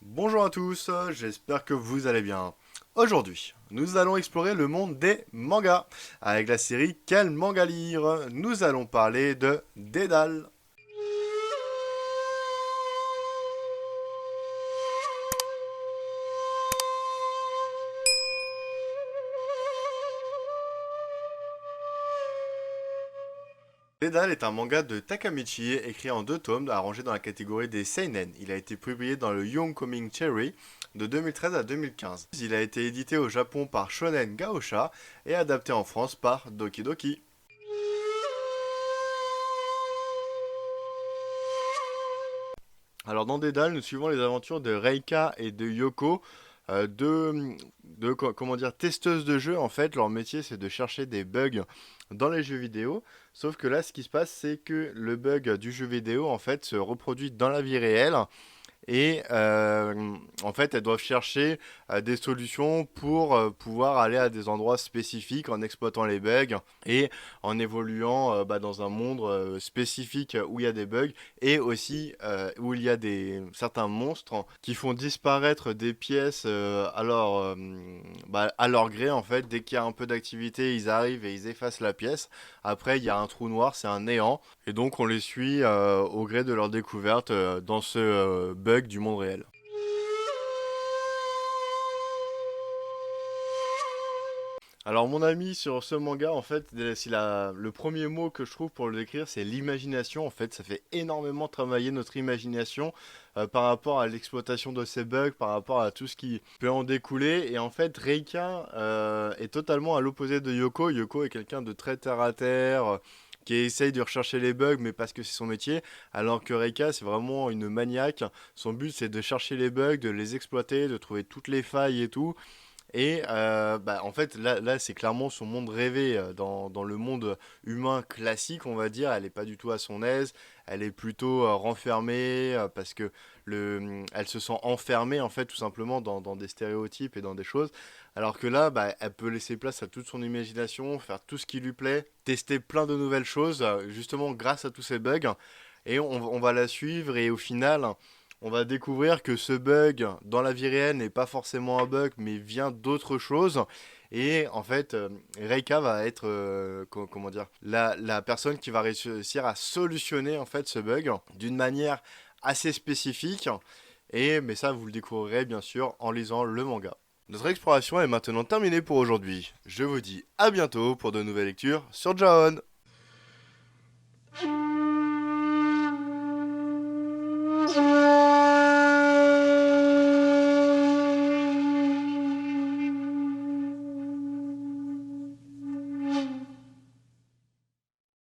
Bonjour à tous, j'espère que vous allez bien. Aujourd'hui, nous allons explorer le monde des mangas avec la série Quel manga lire. Nous allons parler de Dédale. Dédale est un manga de Takamichi écrit en deux tomes arrangé dans la catégorie des seinen. Il a été publié dans le Young Coming Cherry de 2013 à 2015. Il a été édité au Japon par Shonen Gaosha et adapté en France par Doki Doki. Alors dans Dédale, nous suivons les aventures de Reika et de Yoko, comment dire, testeuses de jeux. En fait, leur métier c'est de chercher des bugs dans les jeux vidéo. Sauf que là, ce qui se passe, c'est que le bug du jeu vidéo en fait se reproduit dans la vie réelle. Et en fait, elles doivent chercher des solutions pour pouvoir aller à des endroits spécifiques en exploitant les bugs et en évoluant dans un monde spécifique où il y a des bugs et aussi où il y a certains monstres qui font disparaître des pièces à leur gré en fait. Dès qu'il y a un peu d'activité, ils arrivent et ils effacent la pièce. Après, il y a un trou noir, c'est un néant. Et donc on les suit au gré de leur découverte dans ce bug du monde réel. Alors mon ami sur ce manga en fait, le premier mot que je trouve pour le décrire c'est l'imagination. En fait ça fait énormément travailler notre imagination par rapport à l'exploitation de ces bugs, par rapport à tout ce qui peut en découler. Et en fait Reika est totalement à l'opposé de Yoko. Yoko est quelqu'un de très terre à terre, qui essaye de rechercher les bugs, mais parce que c'est son métier, alors que Reika, c'est vraiment une maniaque. Son but, c'est de chercher les bugs, de les exploiter, de trouver toutes les failles et tout. Et en fait, là c'est clairement son monde rêvé. Dans le monde humain classique, on va dire, elle n'est pas du tout à son aise. Elle est plutôt renfermée parce que elle se sent enfermée, en fait, tout simplement, dans des stéréotypes et dans des choses. Alors que là, elle peut laisser place à toute son imagination, faire tout ce qui lui plaît, tester plein de nouvelles choses, justement grâce à tous ces bugs. Et on va la suivre et au final, on va découvrir que ce bug dans la vie réelle n'est pas forcément un bug, mais vient d'autre chose. Et en fait, Reika va être, comment dire, la personne qui va réussir à solutionner en fait ce bug d'une manière assez spécifique. Mais ça, vous le découvrirez bien sûr en lisant le manga. Notre exploration est maintenant terminée pour aujourd'hui. Je vous dis à bientôt pour de nouvelles lectures sur Jaon.